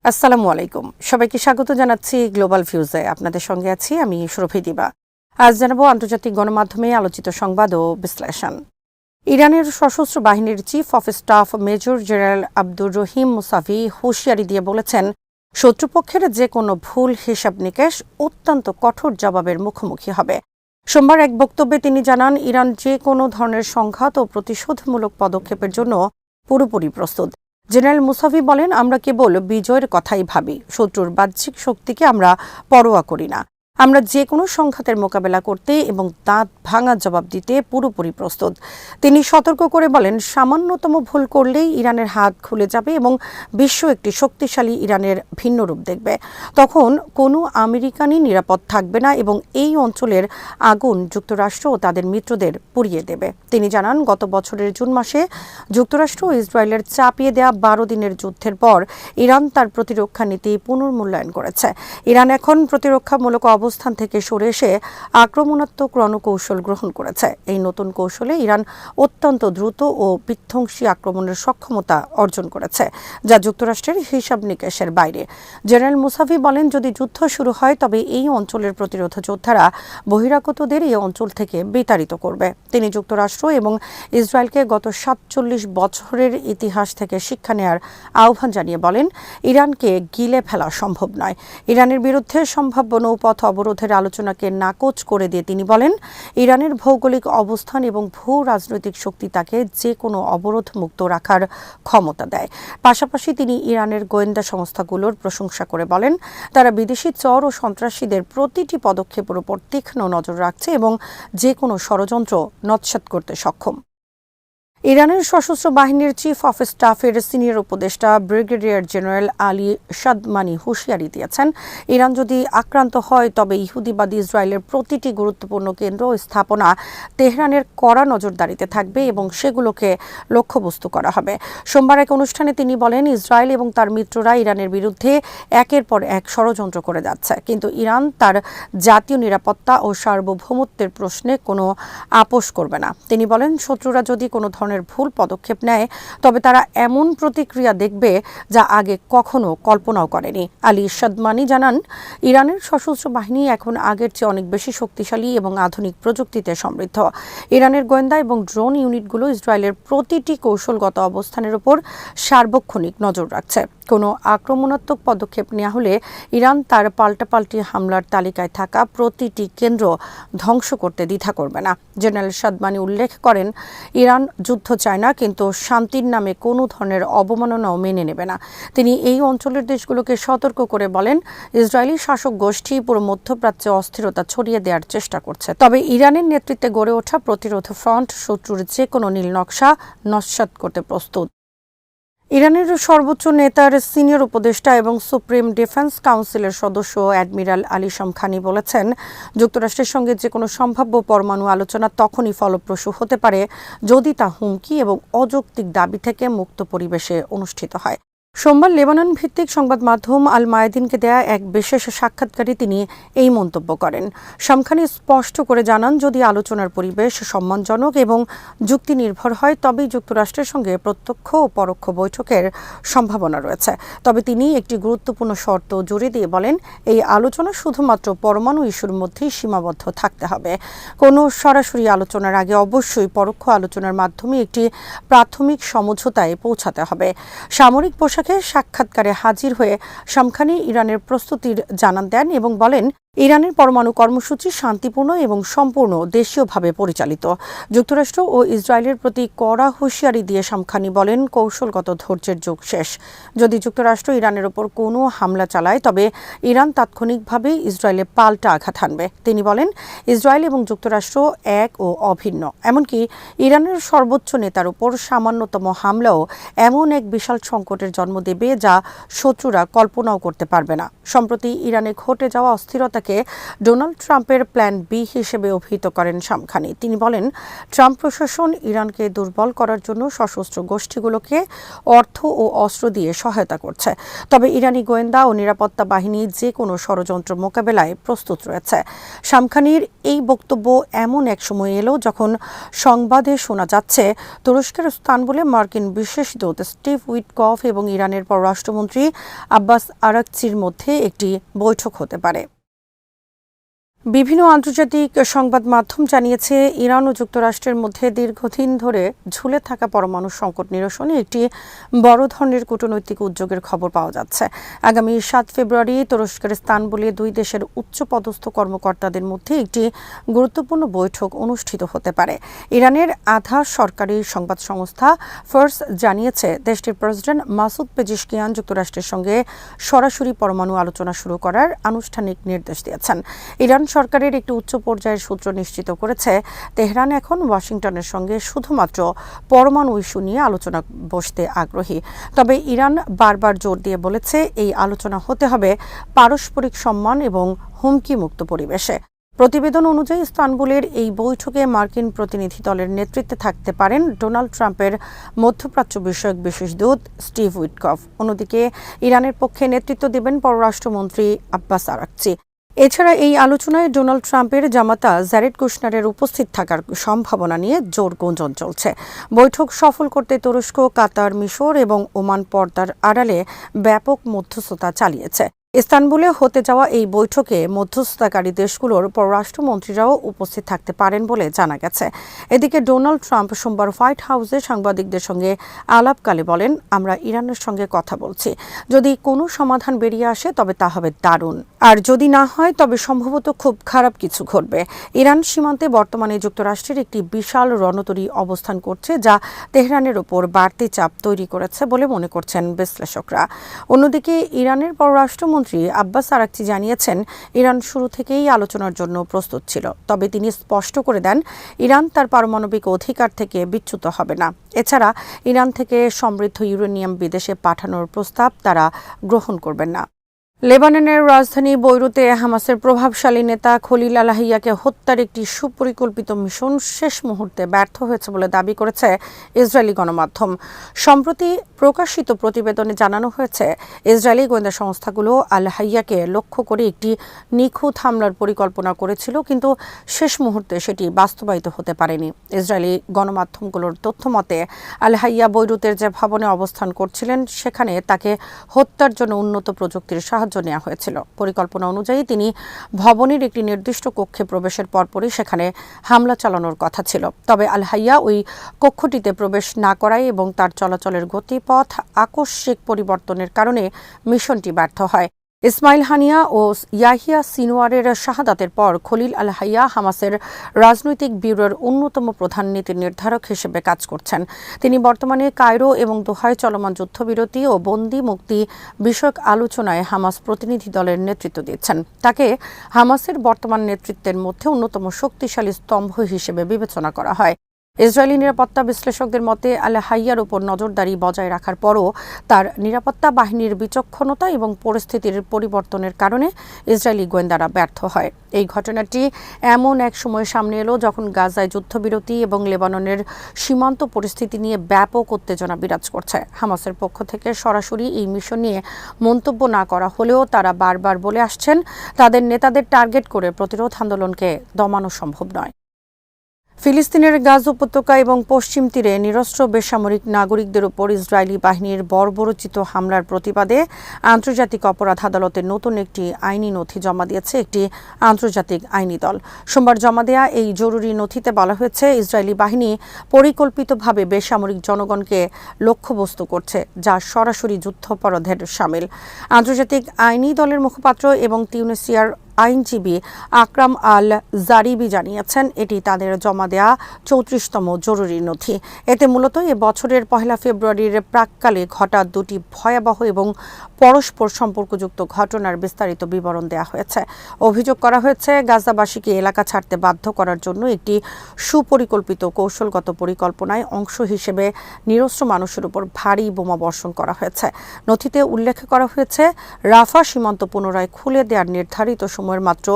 আসসালামু আলাইকুম, সবাইকে স্বাগত জানাচ্ছি গ্লোবাল ভিউজে। আপনাদের সঙ্গে আছি আমি সুরভি দিবা। আজ জানাবো আন্তর্জাতিক গণমাধ্যমে আলোচিত সংবাদ ও বিশ্লেষণ। ইরানের সশস্ত্র বাহিনীর chief of staff major general Abdur Rahim Musavi হুঁশিয়ারি দিয়ে বলেছেন, শত্রুপক্ষের যে কোনো ভুল হিসাব নিকেশ অত্যন্ত কঠোর জবাবের মুখোমুখি হবে। সোমবার এক বক্তব্যে তিনি জানান, ইরান যে কোনো ধরনের সংঘাত ও প্রতিশোধমূলক পদক্ষেপের জন্য পুরোপুরি প্রস্তুত। জেনারেল মুসাভি বলেন, আমরা কেবল বিজয়ের কথাই ভাবি, শত্রুর বাহ্যিক শক্তিকে আমরা পরোয়া করি না। আমরা যে কোনো সংঘাতের মোকাবেলা করতে এবং দাঁত ভাঙা জবাব দিতে পুরোপুরি প্রস্তুত। তিনি সতর্ক করে বলেন, সামান্যতম ভুল করলেই ইরানের হাত খুলে যাবে এবং বিশ্ব একটি শক্তিশালী ইরানের ভিন্ন রূপ দেখবে। তখন কোনো আমেরিকানই নিরাপদ থাকবে না এবং এই অঞ্চলের আগুন যুক্তরাষ্ট্র ও তাদের মিত্রদের পুড়িয়ে দেবে। তিনি জানান, গত বছরের জুন মাসে যুক্তরাষ্ট্র ও ইসরায়েলের চাপিয়ে দেয়া 12 দিনের যুদ্ধের পর ইরান তার প্রতিরক্ষা নীতি পুনর্মূল্যায়ন করেছে। ইরান এখন প্রতিরক্ষামূলক অবস্থান থেকে সরে এসে আক্রমণাত্মক রণকৌশল গ্রহণ করেছে। এই নতুন কৌশলে ইরান অত্যন্ত দ্রুত ও বিধ্বংসী আক্রমণের সক্ষমতা অর্জন করেছে, যা যুক্তরাষ্ট্রের হিসাব নিকেশের বাইরে। জেনারেল মুসাভি বলেন, যদি যুদ্ধ শুরু হয় তবে এই অঞ্চলের প্রতিরোধ যোদ্ধারা বহিরাগতদের এই অঞ্চল থেকে বিতাড়িত করবে। তিনি যুক্তরাষ্ট্র এবং ইসরায়েলকে গত 47 বছরের ইতিহাস থেকে শিক্ষা নেয়ার আহ্বান জানিয়ে বলেন, ইরানকে গিলে ফেলা সম্ভব নয়। ইরানের বিরুদ্ধে সম্ভাব্য নৌপথ অবরোধের আলোচনাকে নাকচ করে দিয়ে তিনি বলেন, ইরানের ভৌগোলিক অবস্থান এবং ভূ রাজনৈতিক শক্তি তাকে যে কোনো অবরোধ মুক্ত রাখার ক্ষমতা দেয়। পাশাপাশি তিনি ইরানের গোয়েন্দা সংস্থাগুলোর প্রশংসা করে বলেন, তারা বিদেশি চর ও সন্ত্রাসীদের প্রতিটি পদক্ষেপের উপর তীক্ষ্ণ নজর রাখছে এবং যে কোনো ষড়যন্ত্র নস্যাৎ করতে সক্ষম। ইরানের সশস্ত্র বাহিনীর চিফ অফ স্টাফের সিনিয়র উপদেষ্টা ব্রিগেডিয়ার জেনারেল আলী সাদমানি হুঁশিয়ারি দিয়েছেন, ইরান যদি আক্রান্ত হয় তবে ইহুদিবাদী ইসরায়েলের প্রতিটি গুরুত্বপূর্ণ কেন্দ্র ও স্থাপনা তেহরানের কড়া নজরদারিতে থাকবে এবং সেগুলোকে লক্ষ্যবস্তু করা হবে। সোমবার এক অনুষ্ঠানে তিনি বলেন, ইসরায়েল এবং তার মিত্ররা ইরানের বিরুদ্ধে একের পর এক ষড়যন্ত্র করে যাচ্ছে, কিন্তু ইরান তার জাতীয় নিরাপত্তা ও সার্বভৌমত্বের প্রশ্নে কোনো আপোষ করবে না। তিনি বলেন, শত্রুরা যদি কোনো ধরনের ভুল পদক্ষেপ নেয় তবে তারা এমন প্রতিক্রিয়া দেখবে যা আগে কখনো কল্পনাও করেনি। আলী সাদমানি জানান, ইরানের সশস্ত্র বাহিনী এখন আগের চেয়ে অনেক বেশি শক্তিশালী এবং আধুনিক প্রযুক্তিতে সমৃদ্ধ। ইরানের গোয়েন্দা এবং ড্রোন ইউনিটগুলো ইসরায়েলের প্রতিটি কৌশলগত অবস্থানের উপর সার্বক্ষণিক নজর রাখছে। কোনো আক্রমণাত্মক পদক্ষেপ নেওয়া হলে ইরান তার পাল্টাপাল্টি হামলার তালিকায় থাকা প্রতিটি কেন্দ্র ধ্বংস করতে দ্বিধা করবে না। জেনারেল সাদমানি উল্লেখ করেন, ইরান যুদ্ধ চায় না, কিন্তু শান্তির নামে কোনো ধরনের অবমাননাও মেনে নেবে না। তিনি এই অঞ্চলের দেশগুলোকে সতর্ক করে বলেন, ইসরায়েলি শাসক গোষ্ঠী পুরো মধ্যপ্রাচ্যে অস্থিরতা ছড়িয়ে দেওয়ার চেষ্টা করছে, তবে ইরানের নেতৃত্বে গড়ে ওঠা প্রতিরোধ ফ্রন্ট শত্রুর যে কোনো নীল নকশা নস্যাৎ করতে প্রস্তুত। ইরানের সর্বোচ্চ নেতার সিনিয়র উপদেষ্টা এবং সুপ্রিম ডিফেন্স কাউন্সিলের সদস্য অ্যাডমিরাল আলী শামখানি বলেছেন, যুক্তরাষ্ট্রের সঙ্গে যে কোনো সম্ভাব্য পরমাণু আলোচনা তখনই ফলপ্রসূ হতে পারে যদি তা হুমকি এবং অযৌক্তিক দাবি থেকে মুক্ত পরিবেশে অনুষ্ঠিত হয়। সোমবার লেবানন ভিত্তিক সংবাদ মাধ্যম আল মায়াদিনকে দেয়া এক বিশেষ সাক্ষাৎকারে তিনি এই মন্তব্য করেন। শামখানি স্পষ্ট করে জানান, যদি আলোচনার পরিবেশ সম্মানজনক এবং যুক্তি নির্ভর হয় তবেই যুক্তরাষ্ট্রের সঙ্গে প্রত্যক্ষ ও পরোক্ষ বৈঠকের সম্ভাবনা রয়েছে। তবে তিনি একটি গুরুত্বপূর্ণ শর্ত জুড়ে দিয়ে বলেন, এই আলোচনা শুধুমাত্র পরমাণু ইস্যুর মধ্যেই সীমাবদ্ধ থাকতে হবে। কোনো সরাসরি আলোচনার আগে অবশ্যই পরোক্ষ আলোচনার মাধ্যমে একটি প্রাথমিক সমঝোতায় পৌঁছাতে হবে। সামরিক পোশাকে সাক্ষাৎকারে হাজির হয়ে শামখানি ইরানের প্রস্তুতির জানান দেন এবং বলেন, ইরানের পরমাণু কর্মসূচি শান্তিপূর্ণ এবং সম্পূর্ণ দেশীয়ভাবে পরিচালিত। যুক্তরাষ্ট্র ও ইসরায়েলের প্রতি কড়া হুঁশিয়ারি দিয়ে শামখানি বলেন, কৌশলগত ধৈর্যের যুগ শেষ। যদি যুক্তরাষ্ট্র ইরানের ওপর কোনো হামলা চালায় তবে ইরান তাৎক্ষণিকভাবে ইসরায়েলে পাল্টা আঘাত হানবে। তিনি বলেন, ইসরায়েল এবং যুক্তরাষ্ট্র এক ও অভিন্ন। এমনকি ইরানের সর্বোচ্চ নেতার উপর সামান্যতম হামলাও এমন এক বিশাল সংকটের জন্ম দেবে যা শত্রুরা কল্পনাও করতে পারবে না। সম্প্রতি ইরানে ঘটে যাওয়া অস্থিরতাকে যাকে ডোনাল্ড ট্রাম্পের প্ল্যান বি হিসেবে অভিহিত করেন শামখানি। তিনি বলেন, ট্রাম্প প্রশাসন ইরানকে দুর্বল করার জন্য সশস্ত্র গোষ্ঠীগুলোকে অর্থ ও অস্ত্র দিয়ে সহায়তা করছে। তবে ইরানি গোয়েন্দা ও নিরাপত্তা বাহিনী যে কোনো ষড়যন্ত্র মোকাবেলায় প্রস্তুত রয়েছে। শামখানির এই বক্তব্য এমন এক সময় এলো যখন সংবাদে শোনা যাচ্ছে তুরস্কের ইস্তানবুলে মার্কিন বিশেষ দূত স্টিভ উইটকফ এবং ইরানের পররাষ্ট্রমন্ত্রী আব্বাস আরাকচির মধ্যে একটি বৈঠক হতে পারে। বিভিন্ন আন্তর্জাতিক সংবাদ মাধ্যম জানিয়েছে, ইরান ও যুক্তরাষ্ট্রের মধ্যে দীর্ঘদিন ধরে ঝুলে থাকা পরমাণু সংকট নিরসনে একটি বড় ধরনের কূটনৈতিক উদ্যোগের খবর পাওয়া যাচ্ছে। আগামী 7 ফেব্রুয়ারি তুরস্কের ইস্তানবুলে দুই দেশের উচ্চপদস্থ কর্মকর্তাদের মধ্যে একটি গুরুত্বপূর্ণ বৈঠক অনুষ্ঠিত হতে পারে। ইরানের আধা সরকারি সংবাদ সংস্থা ফার্স জানিয়েছে, দেশটির প্রেসিডেন্ট মাসুদ পেজিশকিয়ান যুক্তরাষ্ট্রের সঙ্গে সরাসরি পরমাণু আলোচনা শুরু করার আনুষ্ঠানিক নির্দেশ দিয়েছেন। ইরান সরকারের একটি উচ্চ পর্যায়ের সূত্র নিশ্চিত করেছে, তেহরান এখন ওয়াশিংটনের সঙ্গে শুধুমাত্র পরমাণু ইস্যু নিয়ে আলোচনা বসতে আগ্রহী। তবে ইরান বারবার জোর দিয়ে বলেছে, এই আলোচনা হতে হবে পারস্পরিক সম্মান এবং হুমকিমুক্ত পরিবেশে। প্রতিবেদন অনুযায়ী ইস্তানবুলের এই বৈঠকে মার্কিন প্রতিনিধি দলের নেতৃত্বে থাকতে পারেন ডোনাল্ড ট্রাম্পের মধ্যপ্রাচ্য বিষয়ক বিশেষ দূত স্টিভ উইটকফ। অন্যদিকে ইরানের পক্ষে নেতৃত্ব দেবেন পররাষ্ট্রমন্ত্রী আব্বাস আরাকচি। এছাড়া এই আলোচনায় ডোনাল্ড ট্রাম্পের জামাতা জ্যারেড কুশনারের উপস্থিত থাকার সম্ভাবনা নিয়ে জোর গুঞ্জন চলছে। বৈঠক সফল করতে তুরস্ক, কাতার, মিশর এবং ওমান পর্দার আড়ালে ব্যাপক মধ্যস্থতা চালিয়েছে। ইস্তানবুলে হতে যাওয়া এই বৈঠকে মধ্যস্থতাকারী দেশগুলোর পররাষ্ট্রমন্ত্রীরাও উপস্থিত থাকতে পারেন বলে জানা গেছে। এদিকে ডোনাল্ড ট্রাম্প সোমবার হোয়াইট হাউসে সাংবাদিকদের সঙ্গে আলাপকালে বলেন, আমরা ইরানের সঙ্গে কথা বলছি। যদি কোনো সমাধান বেরিয়ে আসে তবে তা হবে দারুণ, আর যদি না হয় তবে সম্ভবত খুব খারাপ কিছু ঘটবে। ইরান সীমান্তে বর্তমানে যুক্তরাষ্ট্রের একটি বিশাল রণতরী অবস্থান করছে, যা তেহরানের ওপর বাড়তি চাপ তৈরি করেছে বলে মনে করছেন বিশ্লেষকরা। অন্যদিকে ইরানের পররাষ্ট্রমন্ত্রী আব্বাস আরাকচি জানিয়েছেন, ইরান শুরু থেকেই আলোচনার জন্য প্রস্তুত ছিল। তবে তিনি স্পষ্ট করে দেন, ইরান তার পারমাণবিক অধিকার থেকে বিচ্যুত হবে না। এছাড়া ইরান থেকে সমৃদ্ধ ইউরেনিয়াম বিদেশে পাঠানোর প্রস্তাব তারা গ্রহণ করবেন না। লেবাননের রাজধানী বৈরুতে হামাসের প্রভাবশালী নেতা খলিল আল-হাইয়াকে হত্যার একটি সুপরিকল্পিত মিশন শেষ মুহূর্তে ব্যর্থ হয়েছে বলে দাবি করেছে ইসরায়েলি গণমাধ্যম। সম্প্রতি প্রকাশিত প্রতিবেদনে জানানো হয়েছে, ইসরায়েলি গোয়েন্দা সংস্থাগুলো আল-হাইয়াকে লক্ষ্য করে একটি নিখুঁত হামলার পরিকল্পনা করেছিল, কিন্তু শেষ মুহূর্তে সেটি বাস্তবায়িত হতে পারেনি। ইসরায়েলি গণমাধ্যমগুলোর তথ্য মতে, আল-হাইয়া বৈরুতের যে ভবনে অবস্থান করছিলেন সেখানে তাকে হত্যার জন্য উন্নত প্রযুক্তির সাহায্য নেওয়া হয়েছিল। পরিকল্পনা অনুযায়ী তিনি ভবনের একটি নির্দিষ্ট কক্ষে প্রবেশের পরপরই সেখানে হামলা চালানোর কথা ছিল। তবে আল-হাইয়া ওই কক্ষটিতে প্রবেশ না করায় এবং তার চলাচলের গতিপথ আকস্মিক পরিবর্তনের কারণে মিশনটি ব্যর্থ হয়। ইসমাইল হানিয়া ও ইয়াহিয়া সিনওয়ারের শাহাদাতের পর খলিল আল-হাইয়া হামাসের রাজনৈতিক ব্যুরোর অন্যতম প্রধান নীতি নির্ধারক হিসেবে কাজ করছেন। তিনি বর্তমানে কায়রো এবং দোহায় চলমান যুদ্ধবিরতি ও বন্দী মুক্তি বিষয়ক আলোচনায় হামাস প্রতিনিধি দলের নেতৃত্ব দিচ্ছেন। তাকে হামাসের বর্তমান নেতৃত্বের মধ্যে অন্যতম শক্তিশালী স্তম্ভ হিসেবে বিবেচনা করা হয়। ইসরায়েলি নিরাপত্তা বিশ্লেষকদের মতে, আল-হাইয়ার উপর নজরদারি বজায় রাখার পরও তার নিরাপত্তা বাহিনীর বিচক্ষণতা এবং পরিস্থিতির পরিবর্তনের কারণে ইসরায়েলি গোয়েন্দারা ব্যর্থ হয়। এই ঘটনাটি এমন এক সময় সামনে এলো যখন গাজায় যুদ্ধবিরতি এবং লেবাননের সীমান্ত পরিস্থিতি নিয়ে ব্যাপক উত্তেজনা বিরাজ করছে। হামাসের পক্ষ থেকে সরাসরি এই মিশন নিয়ে মন্তব্য না করা হলেও তারা বারবার বলে আসছেন, তাদের নেতাদের টার্গেট করে প্রতিরোধ আন্দোলনকে দমানো সম্ভব নয়। ফিলিস্তিনের গাজা উপত্যকা এবং পশ্চিম তীরে নিরস্ত্র বেসামরিক নাগরিকদের উপর ইসরায়েলি বাহিনীর বর্বরোচিত হামলার প্রতিবাদে আন্তর্জাতিক অপরাধ আদালতে নতুন একটি আইনি নথি জমা দিয়েছে একটি আন্তর্জাতিক আইনি দল। সোমবার জমা দেয়া এই জরুরি নথিতে বলা হয়েছে, ইসরায়েলি বাহিনী পরিকল্পিতভাবে বেসামরিক জনগণকে লক্ষ্যবস্তু করছে, যা সরাসরি যুদ্ধাপরাধের শামিল। আন্তর্জাতিক আইনি দলের মুখপাত্র এবং তিউনিসিয়ার আইনজীবী আকরাম আল জারিবি জানিয়েছেন, এটি তাদের জমা দেয়া 34তম জরুরি নথি। এতে মূলত এ বছরের 1 ফেব্রুয়ারির প্রাক্কালে ঘটা দুটি ভয়াবহ এবং পরস্পর সম্পর্কযুক্ত ঘটনার বিস্তারিত বিবরণ দেওয়া হয়েছে। অভিযোগ করা হয়েছে, গাজাবাসীকে এলাকা ছাড়তে বাধ্য করার জন্য একটি সুপরিকল্পিত কৌশলগত পরিকল্পনায় অংশ হিসেবে নিরস্ত্র মানুষের উপর ভারী বোমা বর্ষণ করা হয়েছে। নথিতে উল্লেখ করা হয়েছে, রাফা সীমান্ত পুনরায় খুলে দেওয়ার নির্ধারিত সময় সময়ের মাত্র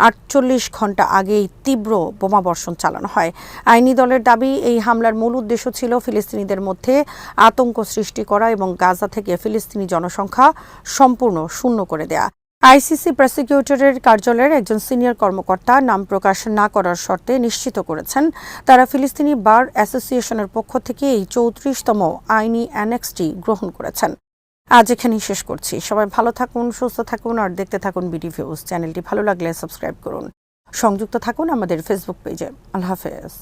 ৪৮ ঘণ্টা আগেই তীব্র বোমাবর্ষণ চালানো হয়। আইনি দলের দাবি, এই হামলার মূল উদ্দেশ্য ছিল ফিলিস্তিনিদের মধ্যে আতঙ্ক সৃষ্টি করা এবং গাজা থেকে ফিলিস্তিনি জনসংখ্যা সম্পূর্ণ শূন্য করে দেয়া। আইসিসি প্রসিকিউটরের কার্যালয়ের একজন সিনিয়র কর্মকর্তা নাম প্রকাশ না করার শর্তে নিশ্চিত করেছেন, তারা ফিলিস্তিনি বার অ্যাসোসিয়েশনের পক্ষ থেকে এই ৩৪তম আইনি অ্যানেক্সটি গ্রহণ করেছেন। আজ এখানেই শেষ করছি। সবাই ভালো থাকুন, সুস্থ থাকুন আর দেখতে থাকুন বিডি ভিউজ। চ্যানেলটি ভালো লাগলে সাবস্ক্রাইব করুন। সংযুক্ত থাকুন আমাদের ফেসবুক পেজে। আল্লাহ হাফেজ।